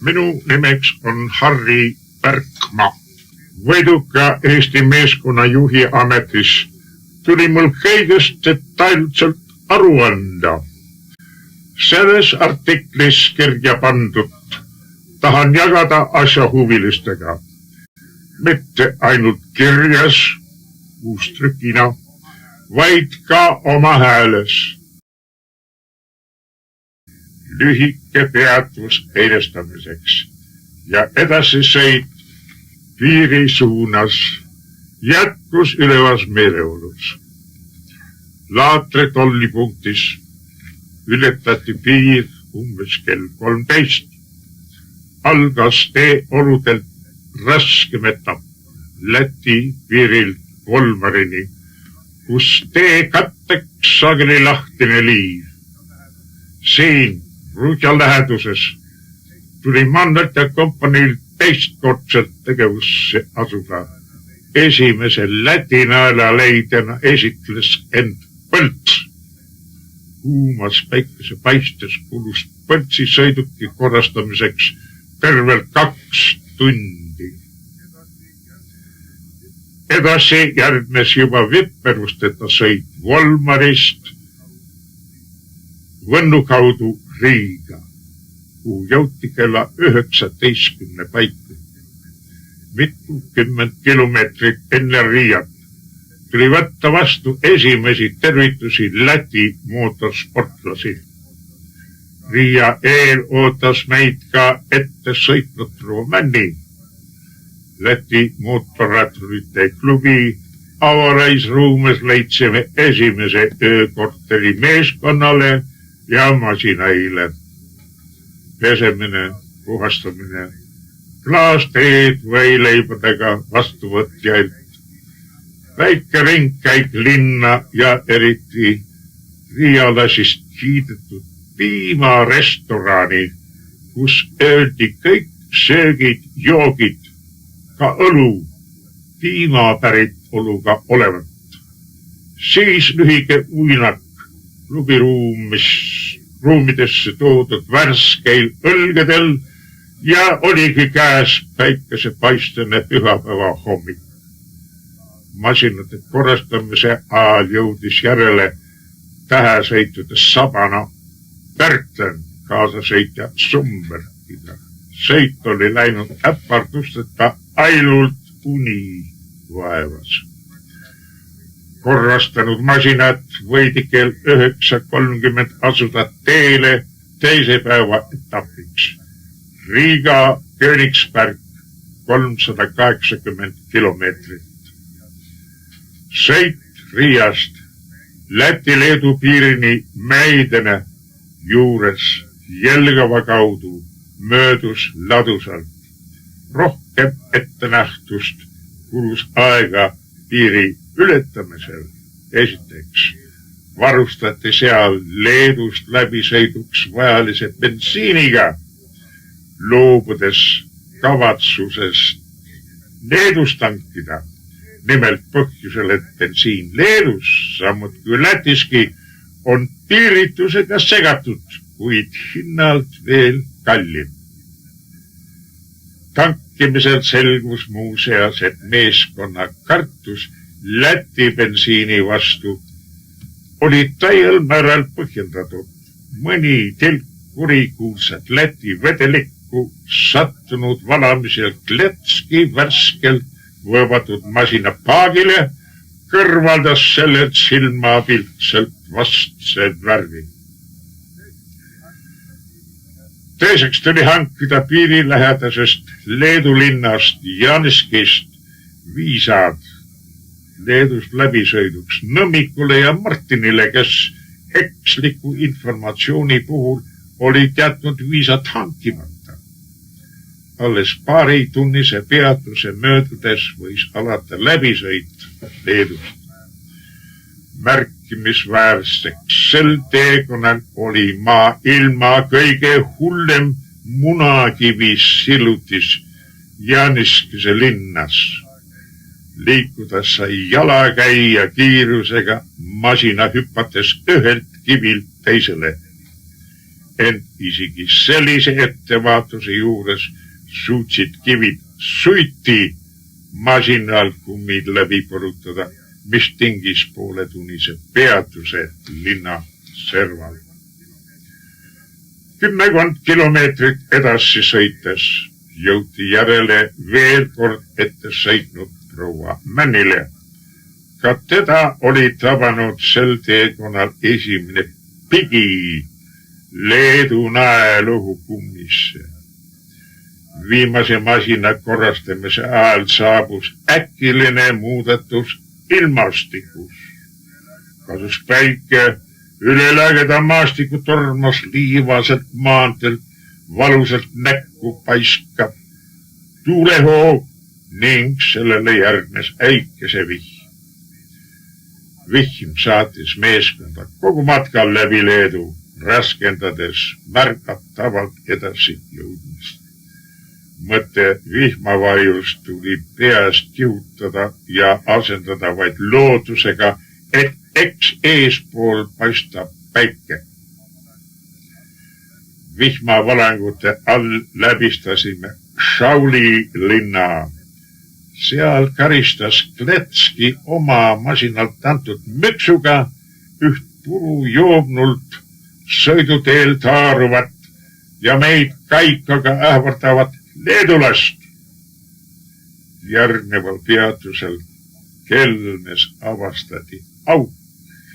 Minu nimeks on Harri Pärkma. Võiduka Eesti meeskonna juhi ametis tuli mul kõigest detailselt aru anda. Selles artiklis kirja pandud tahan jagada asjahuvilistega. Mitte ainult kirjas, uustrükina, vaid ka oma hääles. Lühike peatus eilestamiseks ja edasisõit piiri suunas jätkus ülevas meeleolus. Laatre tollipunktis ületati piir umbes kell 13. Algas tee oludelt raskem etapp Läti piirilt Volmarini, kus tee katteks sageli lahtine liiv. Siin Rudja läheduses tuli Mannerta kompaniil teistkordselt tegevusse asuda. Esimese Läti naelaleidjana esitles end Põlts. Kuumas päikese paistes kulus Põltsi sõiduki korrastamiseks tervelt 2 tundi. Edasi järgnes juba vipperusteta sõit Volmarist Võnnu kaudu Riiga, kuhu jõuti kella 19 paiku. Mitukümmend kilomeetrit enne Riiat tuli võtta vastu esimesi tervitusi Läti mootorsportlasi. Riia eel ootas meid ka ette sõitnud Romani. Läti mootorraturite klubi avaraisruumes leidsime esimese öökorteri meeskonnale ja masinaile. Pesemine, puhastamine, klaasteed või leibadega vastuvõtjaid, väike ringkäik linna ja eriti Riialasist kiidetud piimarestorani, kus öeldi kõik söögid, joogid, ka õlu, piima pärit oluga olevat. Siis lühike uinak ruumidesse toodud värskeil õlgedel ja oligi käes päikesepaistene pühapäeva hommik. Masinate korrastamise ajal jõudis järele tähesõitude sabana Pärtlen kaasasõitja Sumbergiga. Sõit oli läinud äpardusteta ainult uni vaevas. Korrastanud masinad võidi kell 9:30 asuda teele teise päeva etapiks. Riiga Königsberg 380 kilomeetrit. Sõit Riiast Läti-Leedu piirini Mäidene juures Jelgava kaudu möödus ladusalt. Rohkem ettenähtust kulus aega piiri ületamisel. Esiteks varustati seal Leedust läbisõiduks vajalise bensiiniga, loobudes kavatsusest Leedus tankida. Nimelt põhjusel, et bensiin Leedus, samuti kui Lätiski, on piiritusega segatud, kuid hinnalt veel kallim. Tankimisel selgus muuseas, et meeskonna kartus Läti bensiini vastu oli täiel määral põhjendatud. Mõni tilk kurikuulsat Läti vedelikku sattunud valamisel kletski värskelt võõbatud masina paagile kõrvaldas sellelt silmapiltselt vastse värvi. Teiseks tuli hankida piirilähedasest Leedu linnast Janiskist viisad Leedust läbisõiduks Nõmmikule ja Martinile, kes eksliku informatsiooni puhul olid jätnud viisad hankimata. Alles paari tunnise peatuse möödudes võis alata läbisõit Leedust. Märkimisväärseks sel teekonnal oli maailma kõige hullem munakivis silutis Janiskise linnas. Liikuda sai jalakäija kiirusega masina hüpates ühelt kivilt teisele. ent isegi sellise ettevaatuse juures suutsid kivid suiti masinal kummid läbi põrutada, mis tingis pooletunnise peatuse linna serval. 10 kilomeetrit edasi sõites jõuti järele veel kord ette sõitnud proua Männile. Ka teda oli tabanud sel teekonnal esimene pigi Leedu naeluhu kummisse. Viimase masina korrastamise ajal saabus äkiline muudatus ilmastikus. Kasus päike, üle lägeda maastiku tormas liivaselt maantelt, valusalt näkku paiskab tuulehoog ning sellele järgnes äikesevihm. Vihm saatis meeskonda kogu matkal läbi Leedu, raskendades märgatavalt edasi jõudmist. Mõte vihmavarjust tuli peast kihutada ja asendada vaid lootusega, et eks eespool paistab päike. Vihmavalangute all läbistasime Šauli linna. Seal karistas Kletski oma masinalt antud müksuga üht puru joobnult sõiduteel taaruvat ja meid kaikaga ähvardavat leedulast. Järgneval peatusel Kelmes avastati auk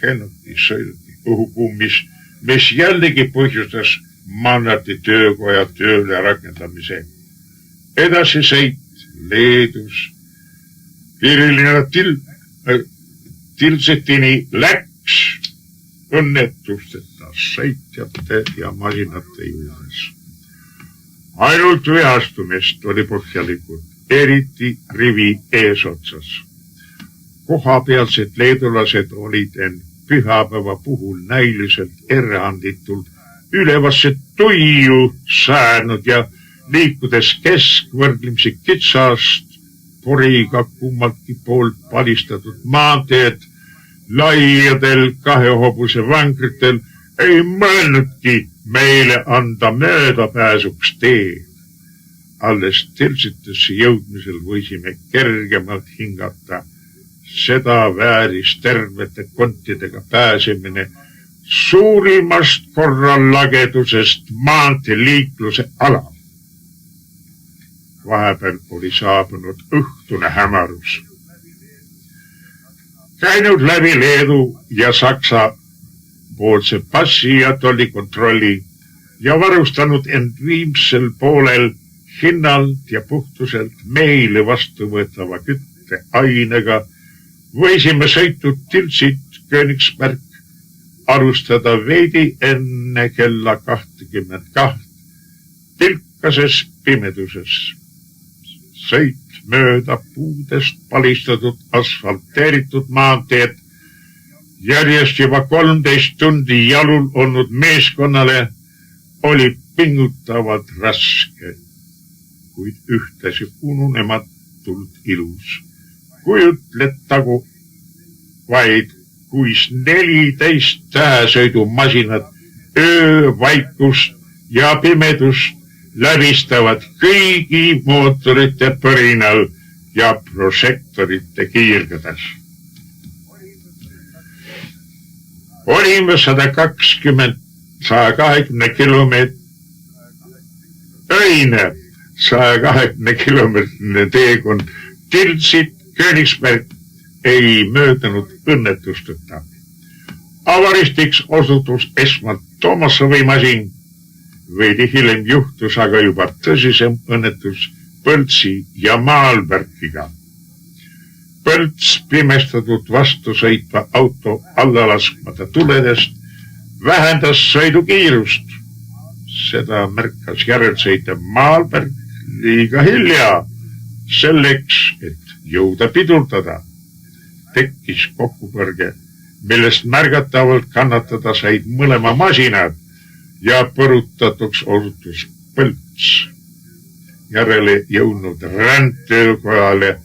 Hennuti sõiduki õhukummis, mis jällegi põhjustas Mannati töökoja tööle rakendamise. Edasi sõit Leedus piiriline Tilsetini läks õnnetusteta sõitjate ja masinate juures. Ainult vihastumist oli põhjalikult, eriti rivi eesotsas. Kohapealsed leedulased olid end pühapäeva puhul näiliselt eranditult ülevasse tuiu säänud ja liikudes keskvõrdlemisi kitsast poriga kummaltki poolt palistatud maanteed laiadel kahehobuse vankritel ei mõelnudki meile anda möödapääsuks tee. Alles Tilsitesse jõudmisel võisime kergemalt hingata. Seda vääris tervete kontidega pääsemine suurimast korrallagedusest maanteeliikluse alal. Vahepeal oli saabunud õhtune hämarus. Käinud läbi Leedu ja Saksa poolse passi ja tollikontrolli ja varustanud end viimsel poolel hinnalt ja puhtuselt meile vastuvõetava kütteainega, võisime sõitud Tilsit Königsberg alustada veidi enne kella 22 tilkases pimeduses. Sõit mööda puudest palistatud asfalteeritud maanteed järjest juba 13 tundi jalul olnud meeskonnale oli pingutavalt raske, kuid ühtesi ununematult ilus. Kujutletagu vaid, kuis 14 tähesõidumasinad öövaikust ja pimedust läbistavad kõigi mootorite põrinal ja prožektorite kiirgades. Olime 120 kilomeetrine teekond Tilsit Königsberg ei möödunud õnnetusteta. Avaristiks osutus esmalt Tomassovi masin, veidi hiljem juhtus aga juba tõsisem õnnetus Põltsi ja Maalbergiga. Põlts pimestatud vastu sõitva auto alla laskmata tuledest vähendas sõidukiirust. Seda märkas järelsõitev Maalberg liiga hilja, selleks, et jõuda pidurdada. Tekkis kokkupõrge, millest märgatavalt kannatada said mõlema masinad ja põrutatuks osutus Põlts. Järele jõudnud rändtöökojale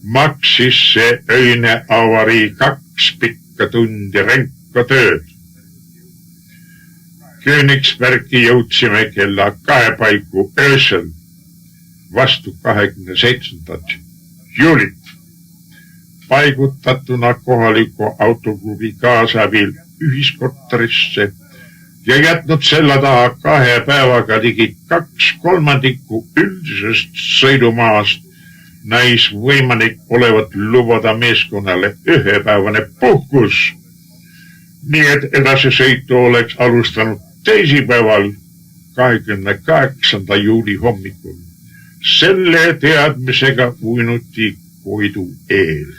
maksis see öine avarii 2 pikka tundi ränka tööd. Königsbergi jõudsime kella 2 paiku öösel vastu 27. juulit. Paigutatuna kohaliku autoklubi kaasabil ühiskorterisse ja jätnud selle taha 2 päevaga ligi 2/3 üldisest sõidumaast, näis võimalik olevat lubada meeskonnale 1-päevane puhkus. Nii et edasisõitu oleks alustanud teisipäeval 28. juuli hommikul. Selle teadmisega uinuti Koidu eel.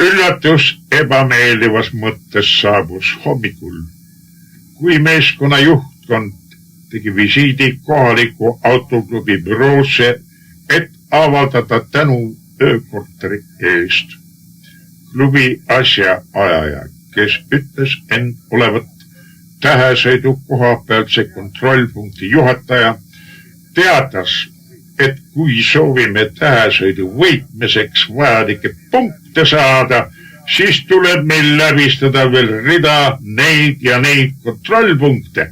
Üllatus ebameeldivas mõttes saabus hommikul, kui meeskonna juhtkond tegi visiidi kohaliku autoklubi büroosse, et avaldada tänu öökorteri eest. Klubi asjaajaja, kes ütles end olevat tähesõidu kohapealse kontrollpunkti juhataja, teatas, et kui soovime tähesõidu võitmiseks vajalikke punkte saada, siis tuleb meil läbistada veel rida neid ja neid kontrollpunkte.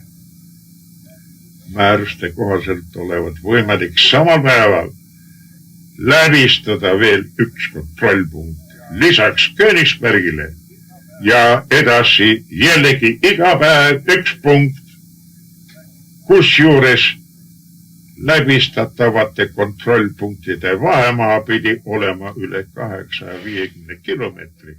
Määruste kohaselt olevat võimalik samal päeval läbistada veel 1 kontrollpunkt lisaks Königsbergile ja edasi jällegi iga päev 1 punkt, kusjuures läbistatavate kontrollpunktide vahemaa pidi olema üle 850 kilomeetri.